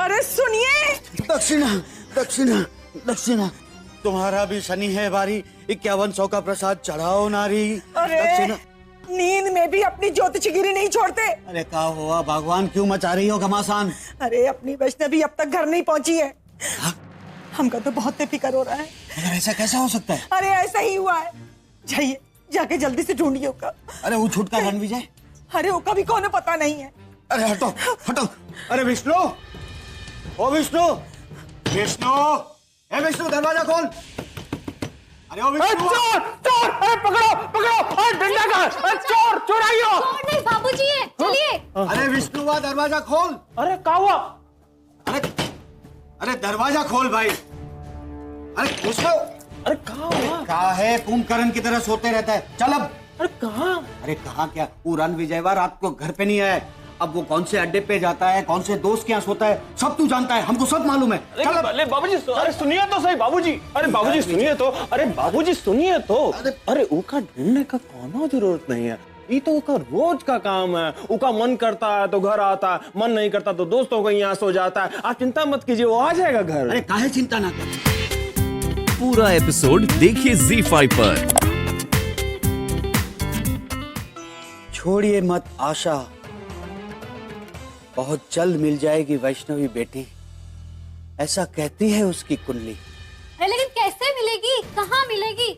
अरे सुनिए। दक्षिणा दक्षिणा दक्षिणा, तुम्हारा भी शनि है भारी, 5100 का प्रसाद चढ़ाओ नारी। अरे नींद में भी अपनी ज्योतिषगिरी नहीं छोड़ते। अरे क्या हुआ भगवान, क्यों मचा रही हो घमासान? अरे अपनी वैष्णवी अब तक घर नहीं पहुंची है। हमका तो बहुत फिक्र हो रहा है। अगर ऐसा कैसा हो सकता है? अरे ऐसा ही हुआ है। जाइए जाके जल्दी से ढूंढिए ओका। अरे वो छुटका रणविजय? अरे ओका भी कौन पता नहीं है। अरे हटो हटो। अरे विष्णु, ओ विष्णु, विष्णु, ए विष्णु दरवाजा खोल। अरे ओ विष्णु। चोर चोर, अरे पकड़ो पकड़ो, अरे डंडा का चोर, चोराइयो। चोर नहीं बाबूजी है, चलिए। अरे विष्णु हुआ, दरवाजा खोल। अरे क्या हुआ? अरे दरवाजा खोल भाई। अरे उसको, अरे कहाँ हुआ? कहा है कुंभकर्ण की तरह सोते रहता है। चल अब। अरे कहाँ? अरे कहाँ क्या, वो रणविजयवा रात को घर पे नहीं आया। अब वो कौन से अड्डे पे जाता है, कौन से दोस्त के यहाँ सोता है, सब तू जानता है, हमको सब मालूम है। चल अब। अरे बाबूजी, अरे सुनिए तो सही बाबूजी, अरे बाबूजी सुनिए तो, अरे बाबूजी सुनिए तो। अरे उका ढूंढने का कोनो जरूरत नहीं है, ये तो उका रोज का काम है। उका मन करता है तो घर आता है, मन नहीं करता तो दोस्तों को यहाँ सो जाता है। आप चिंता मत कीजिए, वो आ जाएगा घर। अरे काहे चिंता ना कर। पूरा एपिसोड देखिए ZEE5 पर। छोड़िए मत आशा, बहुत जल्द मिल जाएगी वैष्णवी बेटी, ऐसा कहती है उसकी कुंडली। अरे लेकिन कैसे मिलेगी, कहाँ मिलेगी?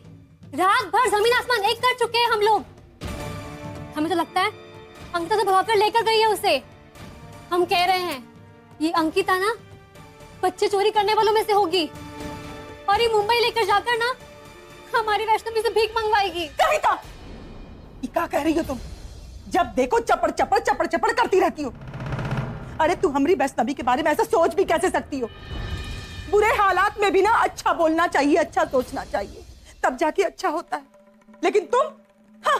रात भर जमीन आसमान एक कर चुके हैं हम लोग। हमें तो लगता है अंकिता से भगाकर लेकर गई है उसे। हम कह रहे हैं ये अंकिता ना बच्चे चोरी करने वालों में से होगी, और ये मुंबई लेकर जाकर ना हमारी वैष्णवी से भीख मंगवाएगी। कविता, ये क्या कह रही हो तुम? जब देखो चपड़ चपड़ चपड़ चपड़ करती रहती हो। अरे तू हमारी वैष्णवी के बारे में ऐसा सोच भी कैसे सकती हो? बुरे हालात में भी ना अच्छा बोलना चाहिए, अच्छा सोचना चाहिए, तब जाके अच्छा होता है। लेकिन तुम, हाँ,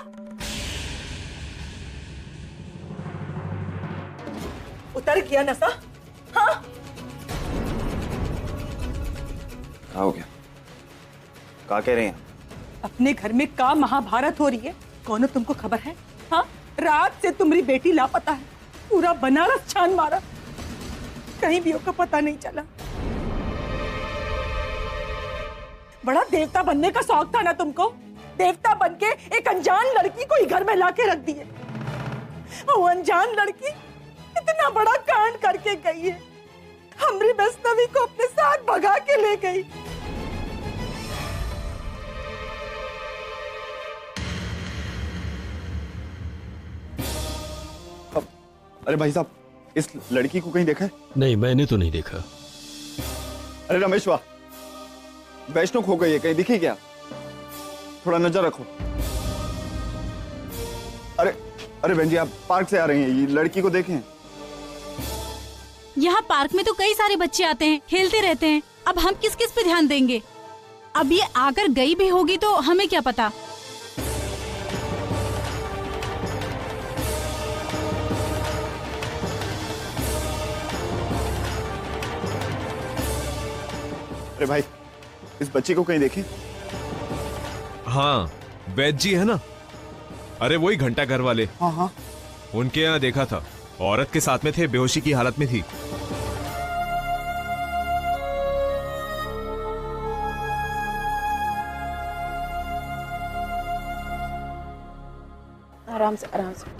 उतर गया नशा। हाँ, क्या हो गया? क्या कह रही हैं? अपने घर में का महाभारत हो रही है, कौन तुमको खबर है? हाँ, रात से तुम्हारी बेटी लापता है, पूरा बनारस छान मारा, कहीं भी उसका पता नहीं चला। बड़ा देवता बनने का शौक था ना तुमको, देवता बनके एक अनजान लड़की को ही घर में लाके रख दिए। वो अनजान लड़की इतना बड़ा कांड करके गई है, हमारी वैष्णवी को अपने साथ भगा के ले गई। अरे भाई साहब, इस लड़की को कहीं देखा है? नहीं, मैंने तो नहीं देखा। अरे रमेश वाह, वैष्णो खो गई है, कहीं दिखी क्या? थोड़ा नजर रखो। अरे अरे बहन जी, आप पार्क से आ रही हैं, ये लड़की को देखें। यहाँ पार्क में तो कई सारे बच्चे आते हैं, खेलते रहते हैं। अब हम किस किस पे ध्यान देंगे? अब ये अगर गई भी होगी तो हमें क्या पता। अरे भाई, इस बच्ची को कहीं देखें? हाँ, वैद जी है ना, अरे वही घंटा घर वाले। हाँ हाँ, उनके यहाँ देखा था, औरत के साथ में थे, बेहोशी की हालत में थी। आराम से आराम से।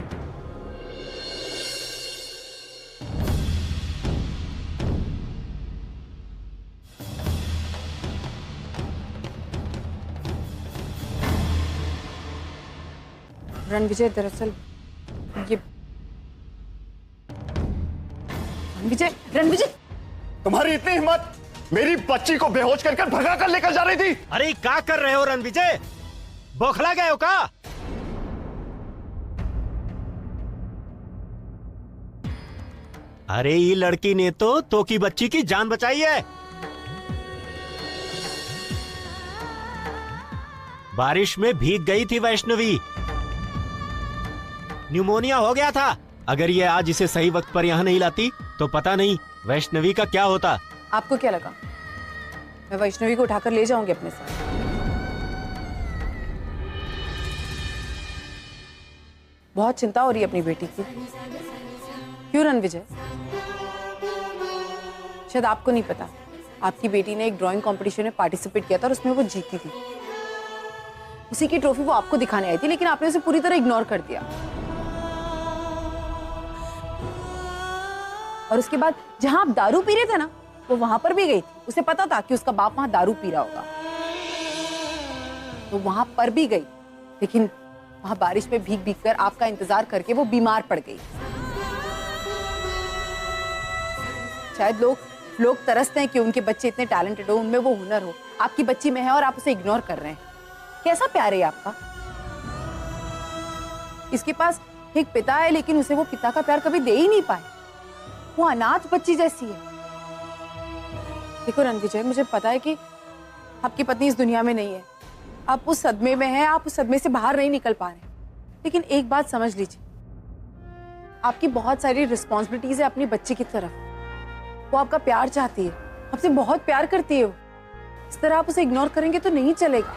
रणविजय, दरअसल ये रणविजय, तुम्हारी इतनी हिम्मत, मेरी बच्ची को बेहोश कर भगा कर लेकर जा रही थी। अरे क्या कर रहे हो रणविजय, बौखला गए हो का? अरे ये लड़की ने तो की बच्ची की जान बचाई है। बारिश में भीग गई थी वैष्णवी, न्यूमोनिया हो गया था। अगर ये आज इसे सही वक्त पर यहाँ नहीं लाती तो पता नहीं वैष्णवी का क्या होता। आपको क्या लगा मैं वैष्णवी को उठाकर ले जाऊंगी अपने साथ? बहुत चिंता हो रही है अपनी बेटी की। क्यों रणविजय? शायद आपको नहीं पता, आपकी बेटी ने एक ड्राइंग कंपटीशन में पार्टिसिपेट किया था और उसमें वो जीती थी। उसी की ट्रॉफी वो आपको दिखाने आई थी, लेकिन आपने उसे पूरी तरह इग्नोर कर दिया। और उसके बाद जहां आप दारू पी रहे थे ना, वो वहां पर भी गई थी। उसे पता था कि उसका बाप वहां दारू पी रहा होगा, तो वहां पर भी गई, लेकिन वहां बारिश में भीग भीग कर आपका इंतजार करके वो बीमार पड़ गई। शायद लोग तरसते हैं कि उनके बच्चे इतने टैलेंटेड हो, उनमें वो हुनर हो। आपकी बच्ची में है और आप उसे इग्नोर कर रहे हैं। कैसा प्यार है आपका? इसके पास एक पिता है, लेकिन उसे वो पिता का प्यार कभी दे ही नहीं पाए। वो अनाथ बच्ची जैसी है। देखो रणविजय, मुझे पता है कि आपकी पत्नी इस दुनिया में नहीं है, आप उस सदमे में हैं, आप उस सदमे से बाहर नहीं निकल पा रहे, लेकिन एक बात समझ लीजिए, आपकी बहुत सारी रिस्पॉन्सिबिलिटीज है अपनी बच्ची की तरफ। वो आपका प्यार चाहती है, आपसे बहुत प्यार करती है। वो इस तरह आप उसे इग्नोर करेंगे तो नहीं चलेगा।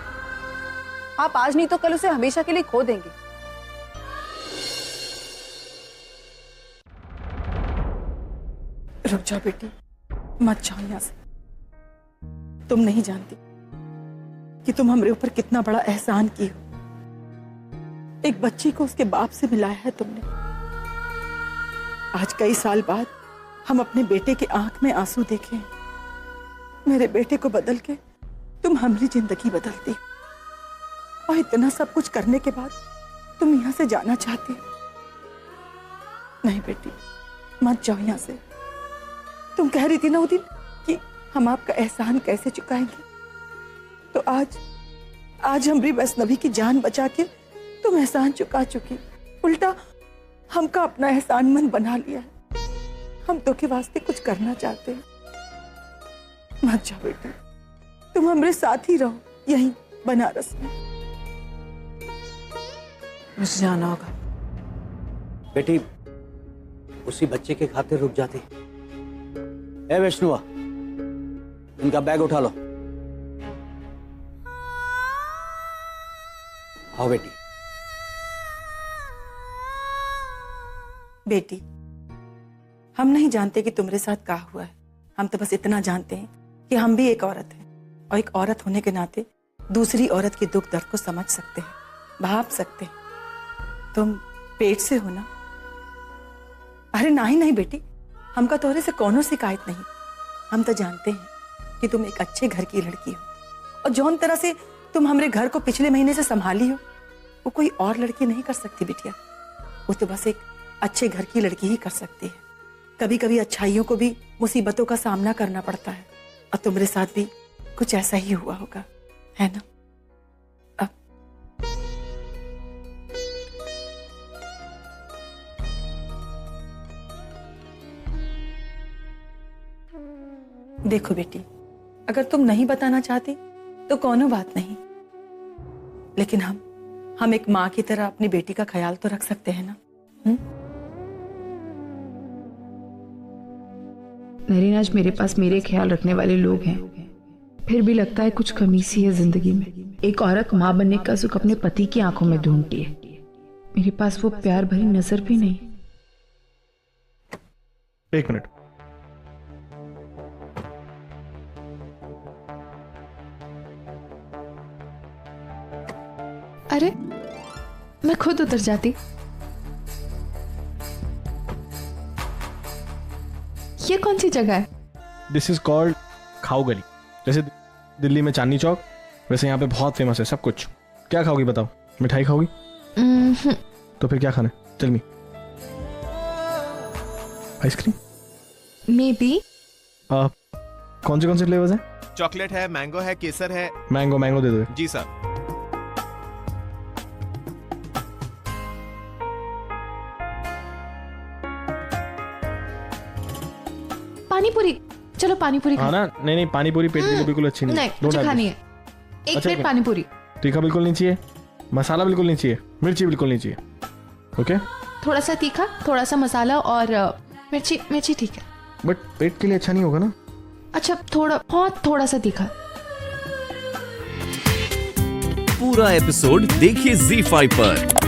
आप आज नहीं तो कल उसे हमेशा के लिए खो देंगे। रुक जाओ बेटी, मत जाओ यहाँ से। तुम नहीं जानती कि तुम हमारे ऊपर कितना बड़ा एहसान की हो। एक बच्ची को उसके बाप से मिलाया है तुमने। आज कई साल बाद हम अपने बेटे की आंख में आंसू देखे। मेरे बेटे को बदल के तुम हमारी जिंदगी बदलती हो, और इतना सब कुछ करने के बाद तुम यहाँ से जाना चाहती हो। नहीं बेटी, मत जाओ यहाँ से। तुम कह रही थी ना वो दिन कि हम आपका एहसान कैसे चुकाएंगे, तो आज हमारी वैष्णवी की जान बचा के तुम एहसान चुका चुकी। उल्टा हमका अपना एहसानमंद बना लिया है। हम तो के वास्ते कुछ करना चाहते हैं। मत जाओ बेटी, तुम हमारे साथ ही रहो यहीं बनारस में। मुझे जाना होगा। बेटी, उसी बच्चे के खातिर रुक जाती। ए वैष्णुआ, इनका बैग उठा लो। आओ बेटी। बेटी, हम नहीं जानते कि तुम्हारे साथ क्या हुआ है। हम तो बस इतना जानते हैं कि हम भी एक औरत हैं, और एक औरत होने के नाते दूसरी औरत के दुख दर्द को समझ सकते हैं, भाप सकते हैं। तुम पेट से हो ना? अरे नहीं बेटी, हमका तोहरे से कोनो शिकायत नहीं। हम तो जानते हैं कि तुम एक अच्छे घर की लड़की हो, और जौन तरह से तुम हमारे घर को पिछले महीने से संभाली हो, वो कोई और लड़की नहीं कर सकती बिटिया। वो तो बस एक अच्छे घर की लड़की ही कर सकती है। कभी कभी अच्छाइयों को भी मुसीबतों का सामना करना पड़ता है, और तुम्हारे साथ भी कुछ ऐसा ही हुआ होगा, है ना? अब देखो बेटी, अगर तुम नहीं बताना चाहती तो कोनो बात नहीं, लेकिन हम एक माँ की तरह अपनी बेटी का ख्याल तो रख सकते हैं ना? नरीन, आज मेरे पास मेरे ख्याल रखने वाले लोग हैं, फिर भी लगता है कुछ कमी सी है जिंदगी में। एक औरत माँ बनने का सुख अपने पति की आंखों में ढूंढती है, मेरे पास वो प्यार भरी नजर भी नहीं। एक मिनट। अरे मैं खुद उतर जाती। ये कौन सी जगह है? दिस इज कॉल्ड खाऊ गली। जैसे दिल्ली में चांदनी चौक, वैसे यहाँ पे बहुत फेमस है सब कुछ। क्या खाओगी बताओ? मिठाई खाओगी? तो फिर क्या खाना है? Tell me. Ice cream? Maybe. कौन से फ्लेवर्स हैं? चॉकलेट है, मैंगो है, केसर है। मैंगो दे दो। जी सर। पानीपुरी, चलो पानीपुरी हाँ ना? नहीं, पानीपुरी पेट के लिए बिल्कुल अच्छी नहीं। मुझे खानी है। एक प्लेट पानीपुरी। तीखा बिल्कुल नहीं चाहिए, मसाला बिल्कुल नहीं चाहिए, मिर्ची बिल्कुल नहीं चाहिए। ओके? थोड़ा सा तीखा, थोड़ा सा मसाला और मिर्ची ठीक है। बट पेट के लिए अच्छा नहीं होगा ना? अच्छा, थोड़ा सा तीखा। पूरा एपिसोड देखिए ZEE5 पर।